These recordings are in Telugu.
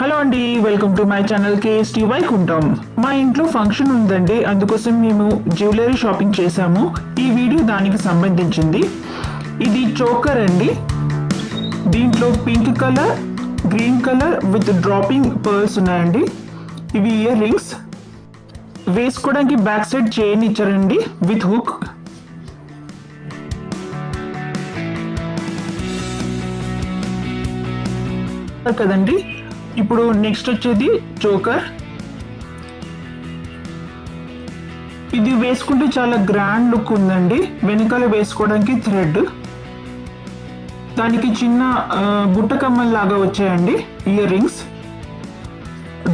హలో అండి, welcome to my channel KST Vaikuntham. మా ఇంట్లో ఫంక్షన్ ఉందండి, అందుకోసం మేము జ్యువెలరీ షాపింగ్ చేశాము. ఈ వీడియో దానికి సంబంధించింది. ఇది చోకర్ అండి. దీంట్లో pink colour, green colour with dropping pearls ఉన్నాయండి. ఇవి ఇయర్ రింగ్స్. వేసుకోవడానికి బ్యాక్ సైడ్ చైన్ ఇచ్చారండి విత్ హుక్. కదండి. ఇప్పుడు నెక్స్ట్ వచ్చేది చోకర్. ఇది వేసుకుంటే చాలా గ్రాండ్ లుక్ ఉందండి. వెనకాల వేసుకోవడానికి థ్రెడ్, దానికి చిన్న బుట్ట కమ్మల్ లాగా వచ్చాయండి ఇయర్ రింగ్స్.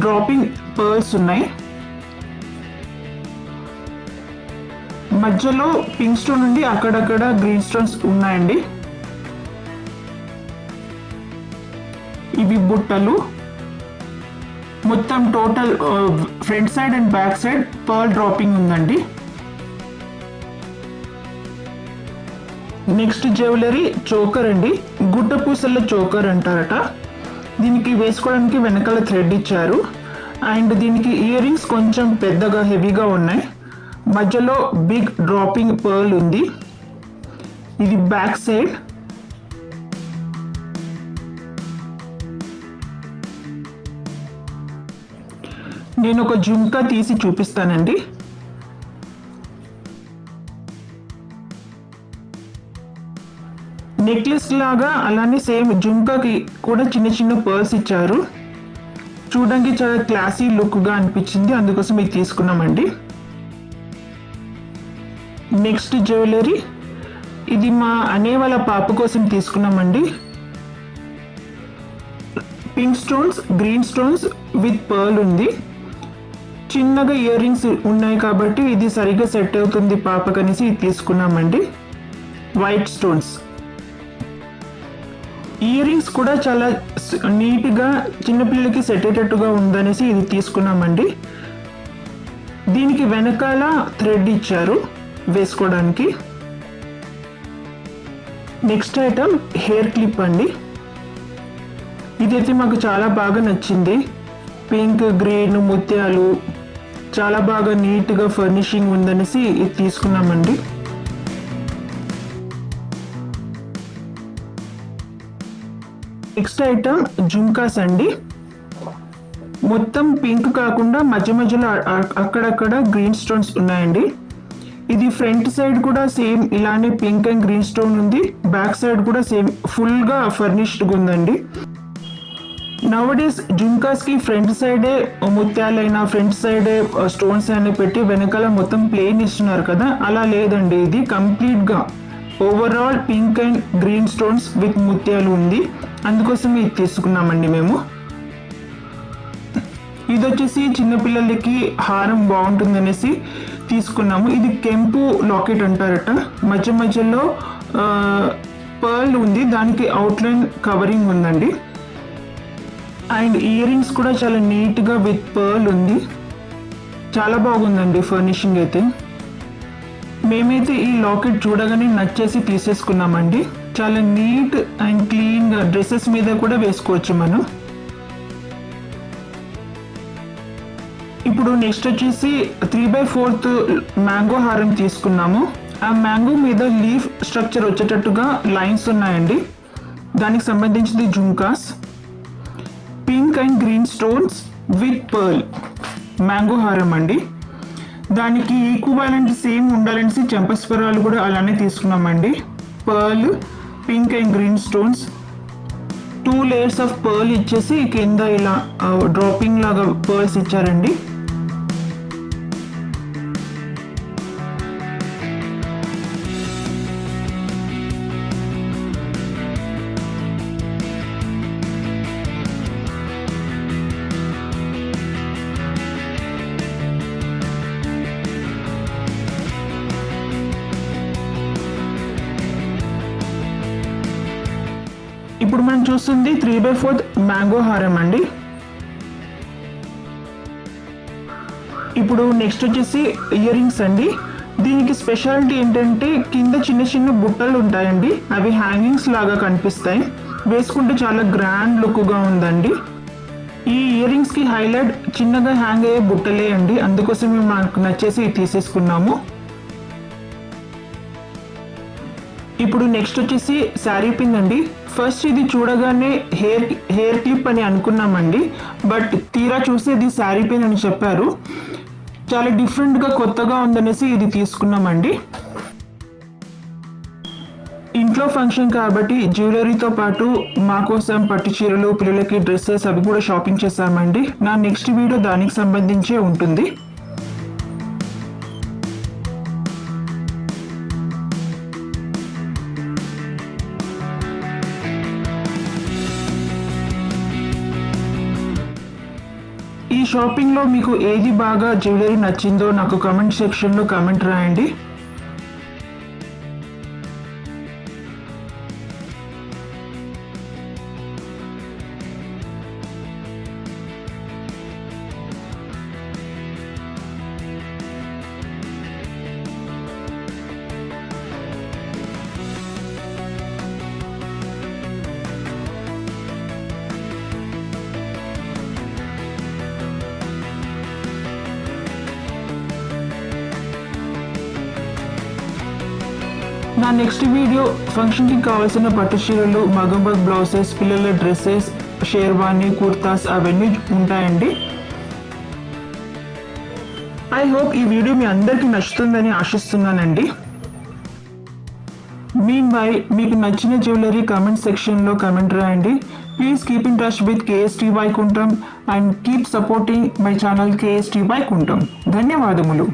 డ్రాపింగ్ పర్ల్స్ ఉన్నాయి. మధ్యలో పింక్ స్టోన్ నుండి అక్కడక్కడ గ్రీన్ స్టోన్స్ ఉన్నాయండి. ఇవి బుట్టలు. మొత్తం total front side and back side pearl dropping ఉందండి. నెక్స్ట్ జ్యువెలరీ చోకర్ అండి. గుట్ట పూసల చోకర్ అంటారట. దీనికి వేసుకోవడానికి వెనకాల థ్రెడ్ ఇచ్చారు. అండ్ దీనికి ఇయర్ రింగ్స్ కొంచెం పెద్దగా హెవీగా ఉన్నాయి. మధ్యలో బిగ్ డ్రాపింగ్ పర్ల్ ఉంది. ఇది బ్యాక్ సైడ్. నేను ఒక జుంకా తీసి చూపిస్తానండి. నెక్లెస్ లాగా అలానే సేమ్ జుంకాకి కూడా చిన్న చిన్న పర్ల్స్ ఇచ్చారు. చూడడానికి చాలా క్లాసీ లుక్గా అనిపించింది, అందుకోసం ఇది తీసుకున్నామండి. నెక్స్ట్ జ్యువెలరీ ఇది మా అనే వాళ్ళ పాప కోసం తీసుకున్నామండి. Pink stones, green stones with pearl ఉంది. చిన్నగా ఇయర్ రింగ్స్ ఉన్నాయి కాబట్టి ఇది సరిగ్గా సెట్ అవుతుంది పాపకనేసి ఇది తీసుకున్నామండి. White stones. ఇయర్ రింగ్స్ కూడా చాలా నీట్గా చిన్నపిల్లలకి సెట్ అయ్యేటట్టుగా ఉందనేసి ఇది తీసుకున్నామండి. దీనికి వెనకాల థ్రెడ్ ఇచ్చారు వేసుకోవడానికి. నెక్స్ట్ ఐటమ్ హెయిర్ క్లిప్ అండి. ఇదైతే మాకు చాలా బాగా నచ్చింది. పింక్, గ్రీన్, ముత్యాలు చాలా బాగా నీట్గా ఫర్నిషింగ్ ఉందనేసి ఇది తీసుకున్నామండి. నెక్స్ట్ ఐటమ్ జుంకాస్ అండి. మొత్తం పింక్ కాకుండా మధ్య మధ్యలో అక్కడక్కడ గ్రీన్ స్టోన్స్ ఉన్నాయండి. ఇది ఫ్రంట్ సైడ్ కూడా సేమ్ ఇలానే పింక్ అండ్ గ్రీన్ స్టోన్ ఉంది. బ్యాక్ సైడ్ కూడా సేమ్ ఫుల్గా ఫర్నిష్డ్గా ఉందండి. నవడేస్ జుంకాస్ కి ఫ్రంట్ సైడే ముత్యాలైనా ఫ్రంట్ సైడే స్టోన్స్ అయినా పెట్టి వెనకాల మొత్తం ప్లెయిన్ ఇస్తున్నారు కదా, అలా లేదండి. ఇది కంప్లీట్ గా overall pink and green stones with ముత్యాలు ఉంది. అందుకోసం ఇది తీసుకున్నామండి మేము. ఇది వచ్చేసి చిన్నపిల్లలకి హారం బాగుంటుందనేసి తీసుకున్నాము. ఇది కెంపు లాకెట్ అంటారట. మధ్య మధ్యలో పర్ల్ ఉంది, దానికి అవుట్లైన్ కవరింగ్ ఉందండి. అండ్ ఇయర్ రింగ్స్ కూడా చాలా నీట్గా విత్ పర్ల్ ఉంది. చాలా బాగుందండి ఫర్నిషింగ్ అయితే. మేమైతే ఈ లాకెట్ చూడగానే నచ్చేసి తీసేసుకున్నామండి. చాలా నీట్ అండ్ క్లీన్గా డ్రెస్సెస్ మీద కూడా వేసుకోవచ్చు మనం. ఇప్పుడు నెక్స్ట్ వచ్చేసి 3/4 మ్యాంగో హారం తీసుకున్నాము. ఆ మ్యాంగో మీద లీఫ్ స్ట్రక్చర్ వచ్చేటట్టుగా లైన్స్ ఉన్నాయండి. దానికి సంబంధించింది jhumkas. Pink and green stones with pearl mango హారం అండి. దానికి ఈక్వలెంట్ సేమ్ ఉండాలనేసి చెంపస్వరాలు కూడా అలానే తీసుకున్నామండి. Pearl, pink and green stones, 2 layers of pearl ఇచ్చేసి కింద ఇలా డ్రాపింగ్ లాగా పర్ల్స్ ఇచ్చారండి. ఇప్పుడు మనం చూస్తుంది 3/4 మ్యాంగో హారం అండి. ఇప్పుడు నెక్స్ట్ వచ్చేసి ఇయర్ రింగ్స్ అండి. దీనికి స్పెషాలిటీ ఏంటంటే కింద చిన్న చిన్న బుట్టలు ఉంటాయండి. అవి హ్యాంగింగ్స్ లాగా కనిపిస్తాయి. వేసుకుంటే చాలా గ్రాండ్ లుక్గా ఉందండి. ఈ ఇయర్ రింగ్స్కి హైలైట్ చిన్నగా హ్యాంగ్ అయ్యే బుట్టలే అండి, అందుకోసం మేము మనకు నచ్చేసి తీసేసుకున్నాము. ఇప్పుడు నెక్స్ట్ వచ్చేసి శారీ పిన్ అండి. ఫస్ట్ ఇది చూడగానే హెయిర్ క్లిప్ అని అనుకున్నామండి, బట్ తీరా చూస్తే ఇది శారీ పిన్ అని చెప్పారు. చాలా డిఫరెంట్గా కొత్తగా ఉందనేసి ఇది తీసుకున్నామండి. ఇంట్లో ఫంక్షన్ కాబట్టి జ్యువెలరీతో పాటు మా కోసం పట్టు చీరలు, పిల్లలకి డ్రెస్సెస్ అవి కూడా షాపింగ్ చేశామండి. నా నెక్స్ట్ వీడియో దానికి సంబంధించే ఉంటుంది. ఈ షాపింగ్లో మీకు ఏది బాగా జ్యువెలరీ నచ్చిందో నాకు కామెంట్ సెక్షన్లో కామెంట్ రాయండి. నా నెక్స్ట్ వీడియో ఫంక్షన్కి కావాల్సిన పట్టు చీరలు, మగం వర్క్ బ్లౌజెస్, పిల్లల డ్రెస్సెస్, షేర్వానీ, కుర్తాస్ అవన్నీ ఉంటాయండి. ఐ హోప్ ఈ వీడియో మీ అందరికీ నచ్చుతుందని ఆశిస్తున్నానండి. మీన్వైల్ మీకు నచ్చిన జ్యువెలరీ కామెంట్ సెక్షన్లో కామెంట్ రాయండి. Please keep in touch with KST Vaikuntham and keep supporting my channel KST Vaikuntham. ధన్యవాదములు.